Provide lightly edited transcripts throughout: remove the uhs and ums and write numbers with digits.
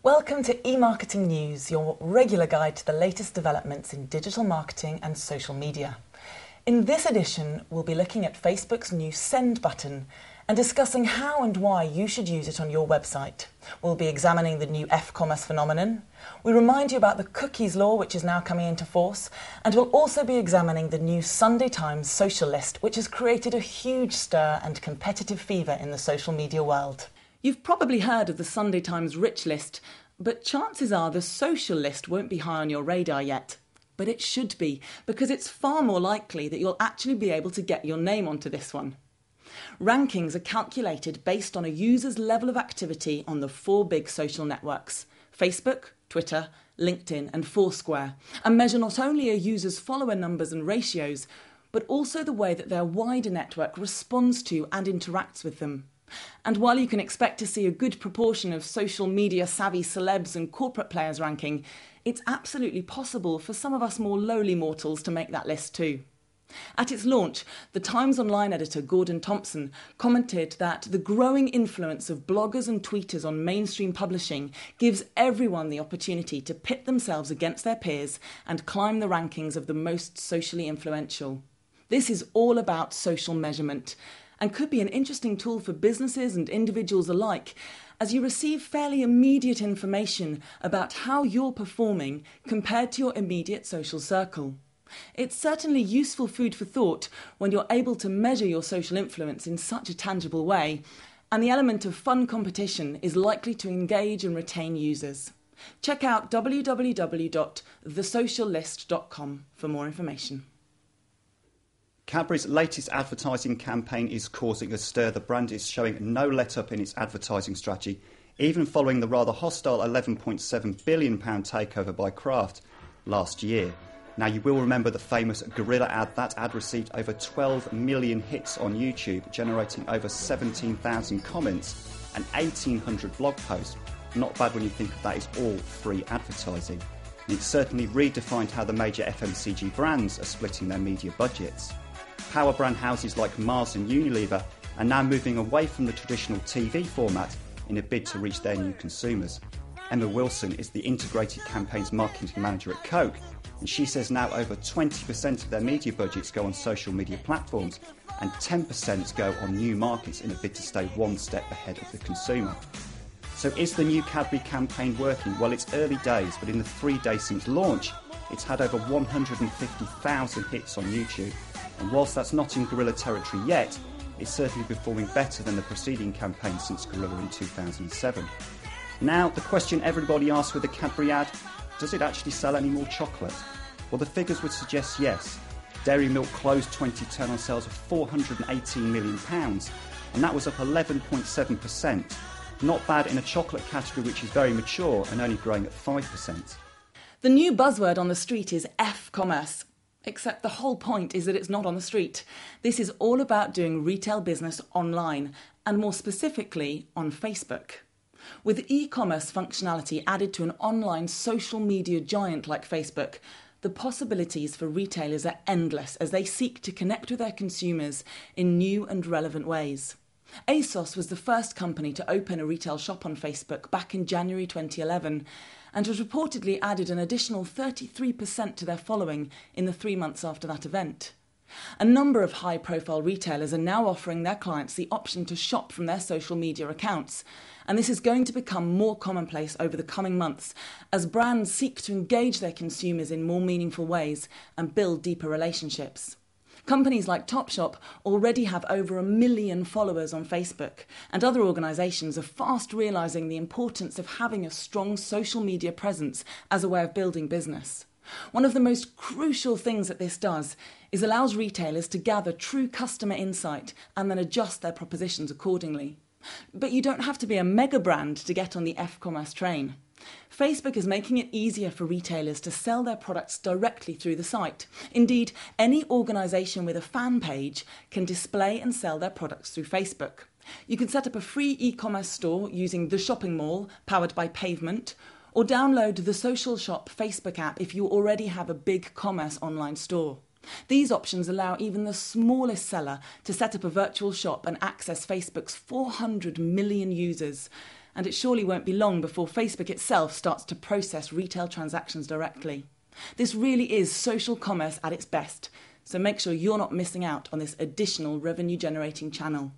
Welcome to eMarketing News, your regular guide to the latest developments in digital marketing and social media. In this edition, we'll be looking at Facebook's new Send button and discussing how and why you should use it on your website. We'll be examining the new F-commerce phenomenon. We remind you about the cookies law, which is now coming into force, and we'll also be examining the new Sunday Times social list, which has created a huge stir and competitive fever in the social media world. You've probably heard of the Sunday Times rich list, but chances are the social list won't be high on your radar yet. But it should be, because it's far more likely that you'll actually be able to get your name onto this one. Rankings are calculated based on a user's level of activity on the four big social networks: Facebook, Twitter, LinkedIn and Foursquare, and measure not only a user's follower numbers and ratios, but also the way that their wider network responds to and interacts with them. And while you can expect to see a good proportion of social media savvy celebs and corporate players ranking, it's absolutely possible for some of us more lowly mortals to make that list too. At its launch, the Times Online editor Gordon Thompson commented that the growing influence of bloggers and tweeters on mainstream publishing gives everyone the opportunity to pit themselves against their peers and climb the rankings of the most socially influential. This is all about social measurement, and could be an interesting tool for businesses and individuals alike, as you receive fairly immediate information about how you're performing compared to your immediate social circle. It's certainly useful food for thought when you're able to measure your social influence in such a tangible way, and the element of fun competition is likely to engage and retain users. Check out www.thesociallist.com for more information. Cadbury's latest advertising campaign is causing a stir. The brand is showing no let-up in its advertising strategy, even following the rather hostile £11.7 billion takeover by Kraft last year. Now, you will remember the famous gorilla ad. That ad received over 12 million hits on YouTube, generating over 17,000 comments and 1,800 blog posts. Not bad when you think of that as all free advertising. And it certainly redefined how the major FMCG brands are splitting their media budgets. Power brand houses like Mars and Unilever are now moving away from the traditional TV format in a bid to reach their new consumers. Emma Wilson is the integrated campaigns marketing manager at Coke, and she says now over 20% of their media budgets go on social media platforms and 10% go on new markets in a bid to stay one step ahead of the consumer. So is the new Cadbury campaign working? Well, it's early days, but in the 3 days since launch, it's had over 150,000 hits on YouTube. And whilst that's not in guerrilla territory yet, it's certainly performing better than the preceding campaign since Guerrilla in 2007. Now, the question everybody asks with the Cadbury ad: does it actually sell any more chocolate? Well, the figures would suggest yes. Dairy Milk closed 2010 on sales of £418 million, and that was up 11.7%. Not bad in a chocolate category which is very mature and only growing at 5%. The new buzzword on the street is F-commerce. Except the whole point is that it's not on the street. This is all about doing retail business online, and more specifically on Facebook. With e-commerce functionality added to an online social media giant like Facebook, the possibilities for retailers are endless as they seek to connect with their consumers in new and relevant ways. ASOS was the first company to open a retail shop on Facebook back in January 2011, and has reportedly added an additional 33% to their following in the 3 months after that event. A number of high-profile retailers are now offering their clients the option to shop from their social media accounts, and this is going to become more commonplace over the coming months as brands seek to engage their consumers in more meaningful ways and build deeper relationships. Companies like Topshop already have over 1 million followers on Facebook, and other organisations are fast realising the importance of having a strong social media presence as a way of building business. One of the most crucial things that this does is allows retailers to gather true customer insight and then adjust their propositions accordingly. But you don't have to be a mega brand to get on the F-commerce train. Facebook is making it easier for retailers to sell their products directly through the site. Indeed, any organisation with a fan page can display and sell their products through Facebook. You can set up a free e-commerce store using The Shopping Mall, powered by Pavement, or download the Social Shop Facebook app if you already have a big commerce online store. These options allow even the smallest seller to set up a virtual shop and access Facebook's 400 million users. and it surely won't be long before Facebook itself starts to process retail transactions directly. This really is social commerce at its best, so make sure you're not missing out on this additional revenue-generating channel.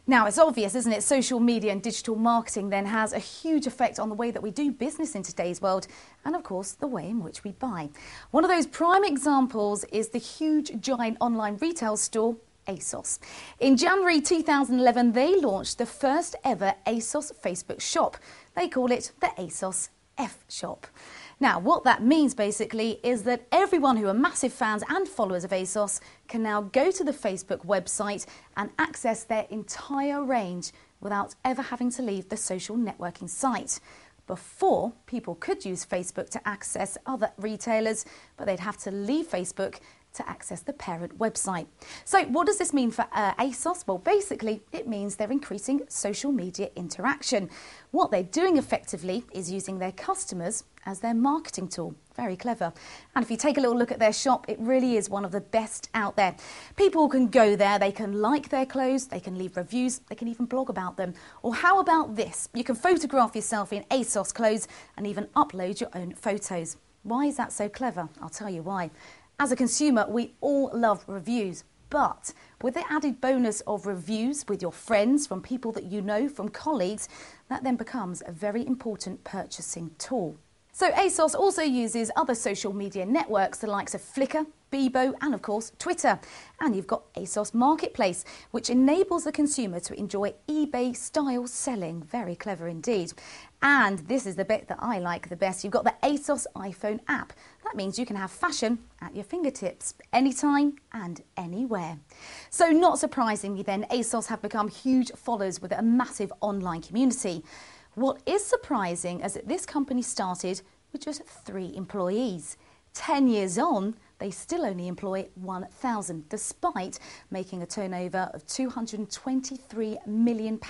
Now, it's obvious, isn't it? Social media and digital marketing then has a huge effect on the way that we do business in today's world and, of course, the way in which we buy. One of those prime examples is the huge, giant online retail store, ASOS. In January 2011, they launched the first ever ASOS Facebook shop. They call it the ASOS F Shop. Now, what that means basically is that everyone who are massive fans and followers of ASOS can now go to the Facebook website and access their entire range without ever having to leave the social networking site. Before, people could use Facebook to access other retailers, but they'd have to leave Facebook to access the parent website. So what does this mean for ASOS? Well, basically, it means they're increasing social media interaction. What they're doing effectively is using their customers as their marketing tool. Very clever. And if you take a little look at their shop, it really is one of the best out there. People can go there, they can like their clothes, they can leave reviews, they can even blog about them. Or how about this? You can photograph yourself in ASOS clothes and even upload your own photos. Why is that so clever? I'll tell you why. As a consumer, we all love reviews, but with the added bonus of reviews with your friends, from people that you know, from colleagues, that then becomes a very important purchasing tool. So ASOS also uses other social media networks, the likes of Flickr, Bebo and of course Twitter. And you've got ASOS Marketplace, which enables the consumer to enjoy eBay style selling. Very clever indeed. And this is the bit that I like the best. You've got the ASOS iPhone app. That means you can have fashion at your fingertips anytime and anywhere. So not surprisingly then, ASOS have become huge followers with a massive online community. What is surprising is that this company started with just 3 employees. 10 years on, they still only employ 1,000, despite making a turnover of £223 million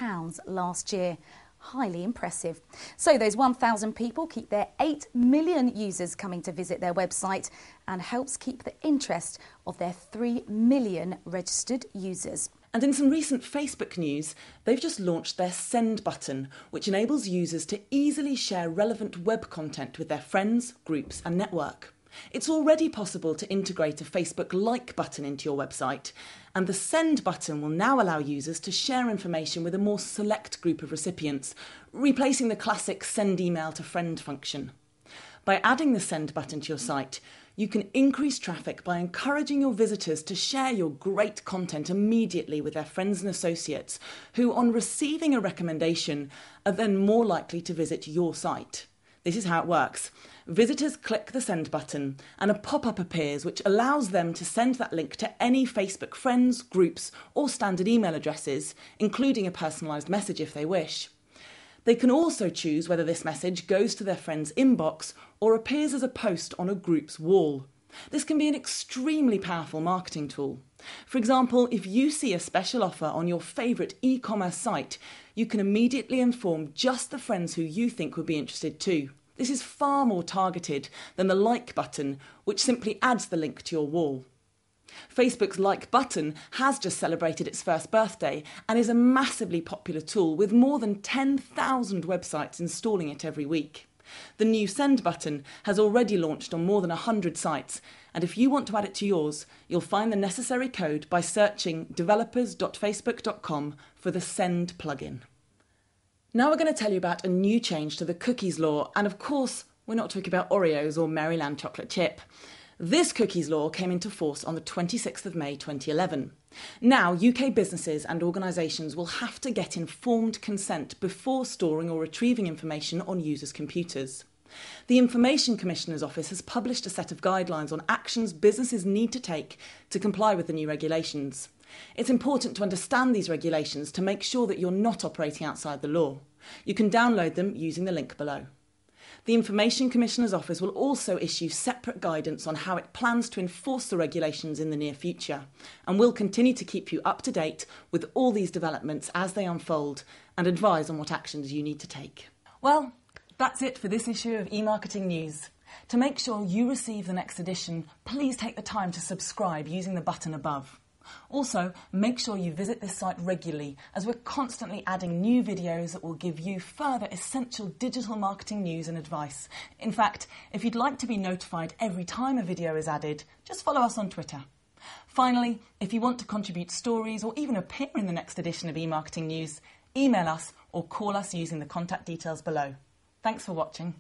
last year. Highly impressive. So those 1,000 people keep their 8 million users coming to visit their website and helps keep the interest of their 3 million registered users. And in some recent Facebook news, they've just launched their Send button, which enables users to easily share relevant web content with their friends, groups and network. It's already possible to integrate a Facebook like button into your website, and the Send button will now allow users to share information with a more select group of recipients, replacing the classic send email to friend function. By adding the Send button to your site, you can increase traffic by encouraging your visitors to share your great content immediately with their friends and associates, who, on receiving a recommendation, are then more likely to visit your site. This is how it works. Visitors click the Send button and a pop-up appears which allows them to send that link to any Facebook friends, groups or standard email addresses, including a personalised message if they wish. They can also choose whether this message goes to their friend's inbox or appears as a post on a group's wall. This can be an extremely powerful marketing tool. For example, if you see a special offer on your favourite e-commerce site, you can immediately inform just the friends who you think would be interested too. This is far more targeted than the like button, which simply adds the link to your wall. Facebook's like button has just celebrated its first birthday and is a massively popular tool with more than 10,000 websites installing it every week. The new Send button has already launched on more than 100 sites, and if you want to add it to yours, you'll find the necessary code by searching developers.facebook.com for the Send plugin. Now we're going to tell you about a new change to the cookies law, and of course we're not talking about Oreos or Maryland chocolate chip. This cookies law came into force on the 26th of May 2011. Now, UK businesses and organisations will have to get informed consent before storing or retrieving information on users' computers. The Information Commissioner's Office has published a set of guidelines on actions businesses need to take to comply with the new regulations. It's important to understand these regulations to make sure that you're not operating outside the law. You can download them using the link below. The Information Commissioner's Office will also issue separate guidance on how it plans to enforce the regulations in the near future, and will continue to keep you up to date with all these developments as they unfold and advise on what actions you need to take. Well, that's it for this issue of eMarketing News. To make sure you receive the next edition, please take the time to subscribe using the button above. Also, make sure you visit this site regularly, as we're constantly adding new videos that will give you further essential digital marketing news and advice. In fact, if you'd like to be notified every time a video is added, just follow us on Twitter. Finally, if you want to contribute stories or even appear in the next edition of eMarketing News, email us or call us using the contact details below. Thanks for watching.